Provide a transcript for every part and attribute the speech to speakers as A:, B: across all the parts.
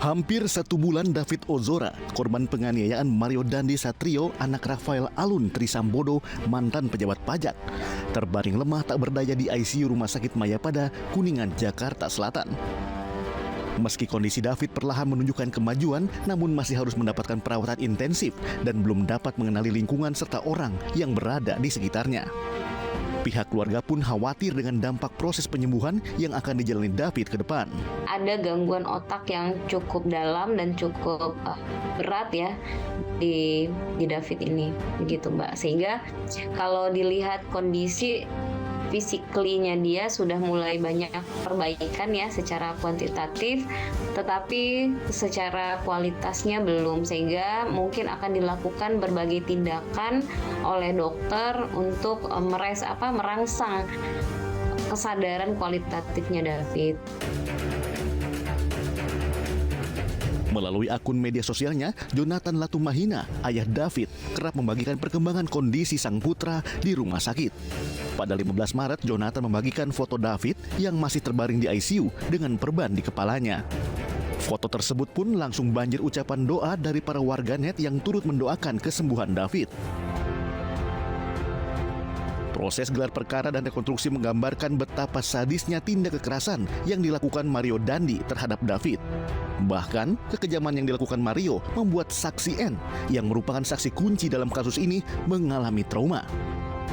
A: Hampir 1 bulan David Ozora, korban penganiayaan Mario Dandi Satrio, anak Rafael Alun Trisambodo, mantan pejabat pajak, terbaring lemah tak berdaya di ICU Rumah Sakit Mayapada, Kuningan, Jakarta Selatan. Meski kondisi David perlahan menunjukkan kemajuan, namun masih harus mendapatkan perawatan intensif dan belum dapat mengenali lingkungan serta orang yang berada di sekitarnya. Pihak keluarga pun khawatir dengan dampak proses penyembuhan yang akan dijalani David ke depan.
B: Ada gangguan otak yang cukup dalam dan cukup berat ya di David ini, begitu Mbak. Sehingga kalau dilihat kondisi fisiklinya dia sudah mulai banyak perbaikan ya secara kuantitatif, tetapi secara kualitasnya belum, sehingga mungkin akan dilakukan berbagai tindakan oleh dokter untuk merangsang kesadaran kualitatifnya David.
A: Melalui akun media sosialnya, Jonathan Latumahina, ayah David, kerap membagikan perkembangan kondisi sang putra di rumah sakit. Pada 15 Maret, Jonathan membagikan foto David yang masih terbaring di ICU dengan perban di kepalanya. Foto tersebut pun langsung banjir ucapan doa dari para warganet yang turut mendoakan kesembuhan David. Proses gelar perkara dan rekonstruksi menggambarkan betapa sadisnya tindak kekerasan yang dilakukan Mario Dandi terhadap David. Bahkan, kekejaman yang dilakukan Mario membuat saksi N, yang merupakan saksi kunci dalam kasus ini, mengalami trauma.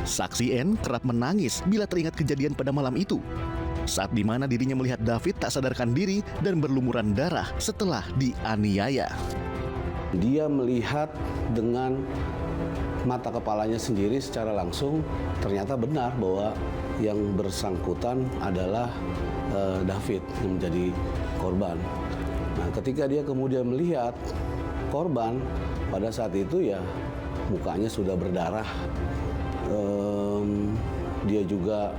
A: Saksi N kerap menangis bila teringat kejadian pada malam itu, saat dimana dirinya melihat David tak sadarkan diri dan berlumuran darah setelah dianiaya.
C: Dia melihat dengan mata kepalanya sendiri secara langsung, ternyata benar bahwa yang bersangkutan adalah David yang menjadi korban. Nah, ketika dia kemudian melihat korban, pada saat itu ya mukanya sudah berdarah. Dia juga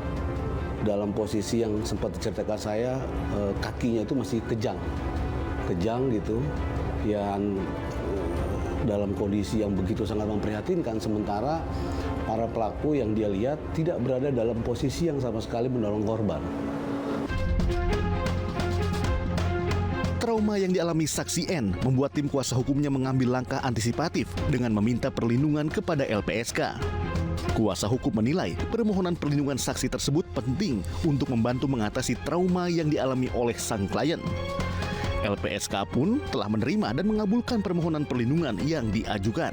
C: dalam posisi yang sempat diceritakan saya, kakinya itu masih kejang gitu, yang dalam kondisi yang begitu sangat memprihatinkan, sementara para pelaku yang dia lihat tidak berada dalam posisi yang sama sekali menolong korban.
A: Trauma yang dialami saksi N membuat tim kuasa hukumnya mengambil langkah antisipatif dengan meminta perlindungan kepada LPSK. Kuasa hukum menilai permohonan perlindungan saksi tersebut penting untuk membantu mengatasi trauma yang dialami oleh sang klien. LPSK pun telah menerima dan mengabulkan permohonan perlindungan yang diajukan.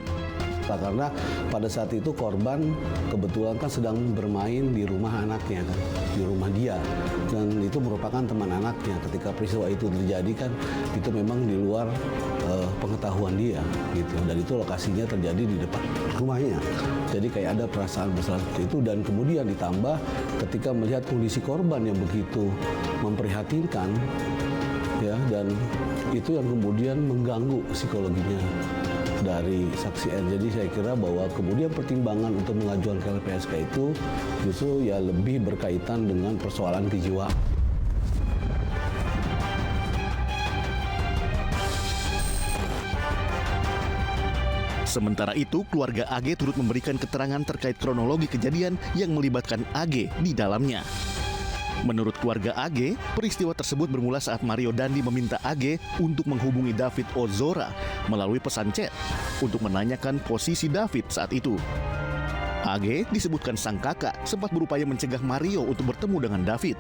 C: Karena pada saat itu korban kebetulan kan sedang bermain di rumah anaknya kan, di rumah dia, dan itu merupakan teman anaknya. Ketika peristiwa itu terjadi kan, itu memang di luar pengetahuan dia gitu, dan itu lokasinya terjadi di depan rumahnya. Jadi kayak ada perasaan bersalah seperti itu, dan kemudian ditambah ketika melihat kondisi korban yang begitu memprihatinkan ya, dan itu yang kemudian mengganggu psikologinya dari saksi N. Jadi saya kira bahwa kemudian pertimbangan untuk mengajukan ke LPSK itu justru ya lebih berkaitan dengan persoalan kejiwaan.
A: Sementara itu, keluarga AG turut memberikan keterangan terkait kronologi kejadian yang melibatkan AG di dalamnya. Menurut keluarga AG, peristiwa tersebut bermula saat Mario Dandi meminta AG untuk menghubungi David Ozora melalui pesan chat untuk menanyakan posisi David saat itu. AG disebutkan sang kakak sempat berupaya mencegah Mario untuk bertemu dengan David.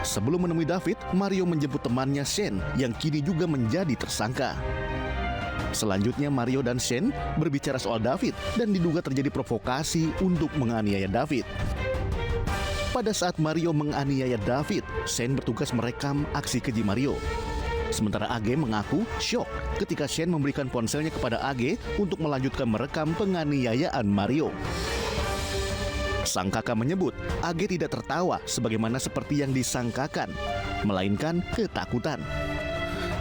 A: Sebelum menemui David, Mario menjemput temannya Shane yang kini juga menjadi tersangka. Selanjutnya Mario dan Shane berbicara soal David dan diduga terjadi provokasi untuk menganiaya David. Pada saat Mario menganiaya David, Shane bertugas merekam aksi keji Mario. Sementara AG mengaku syok ketika Shane memberikan ponselnya kepada AG untuk melanjutkan merekam penganiayaan Mario. Sang kakak menyebut AG tidak tertawa sebagaimana seperti yang disangkakan, melainkan ketakutan.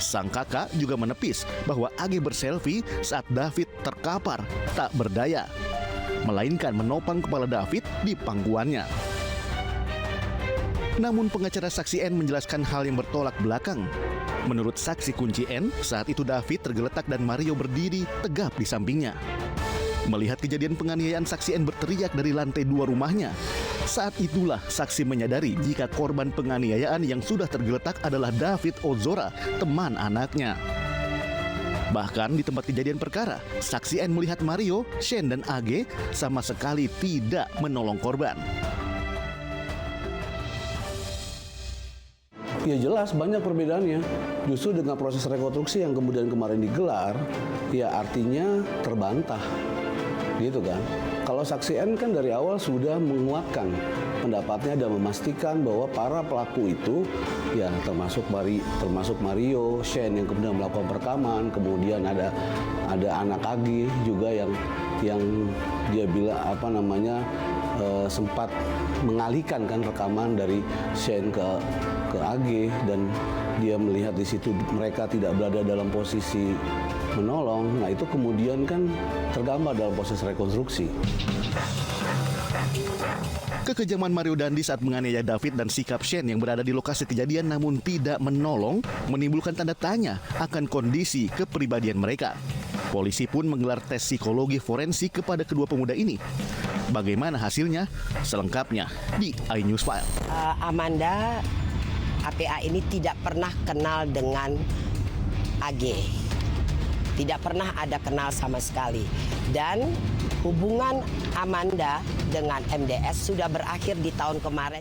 A: Sang kakak juga menepis bahwa AG berselfie saat David terkapar tak berdaya, melainkan menopang kepala David di pangkuannya. Namun pengacara saksi N menjelaskan hal yang bertolak belakang. Menurut saksi kunci N, saat itu David tergeletak dan Mario berdiri tegap di sampingnya. Melihat kejadian penganiayaan, saksi N berteriak dari lantai 2 rumahnya. Saat itulah saksi menyadari jika korban penganiayaan yang sudah tergeletak adalah David Ozora, teman anaknya. Bahkan di tempat kejadian perkara, saksi N melihat Mario, Shane, dan AG sama sekali tidak menolong korban.
C: Ya jelas banyak perbedaannya. Justru dengan proses rekonstruksi yang kemudian kemarin digelar, ya artinya terbantah, gitu kan. Kalau saksi N kan dari awal sudah menguatkan pendapatnya dan memastikan bahwa para pelaku itu, ya termasuk Mario, Shane yang kemudian melakukan perekaman, kemudian ada anak Agi juga yang dia bilang sempat mengalihkan kan rekaman dari Shane ke AG, dan dia melihat di situ mereka tidak berada dalam posisi menolong. Nah itu kemudian kan tergambar dalam proses rekonstruksi.
A: Kekejaman Mario Dandi saat menganiaya David dan sikap Shane yang berada di lokasi kejadian namun tidak menolong menimbulkan tanda tanya akan kondisi kepribadian mereka. Polisi pun menggelar tes psikologi forensik kepada kedua pemuda ini. Bagaimana hasilnya? Selengkapnya di iNews File.
D: Amanda APA ini tidak pernah kenal dengan AG. Tidak pernah ada kenal sama sekali. Dan hubungan Amanda dengan MDS sudah berakhir di tahun kemarin.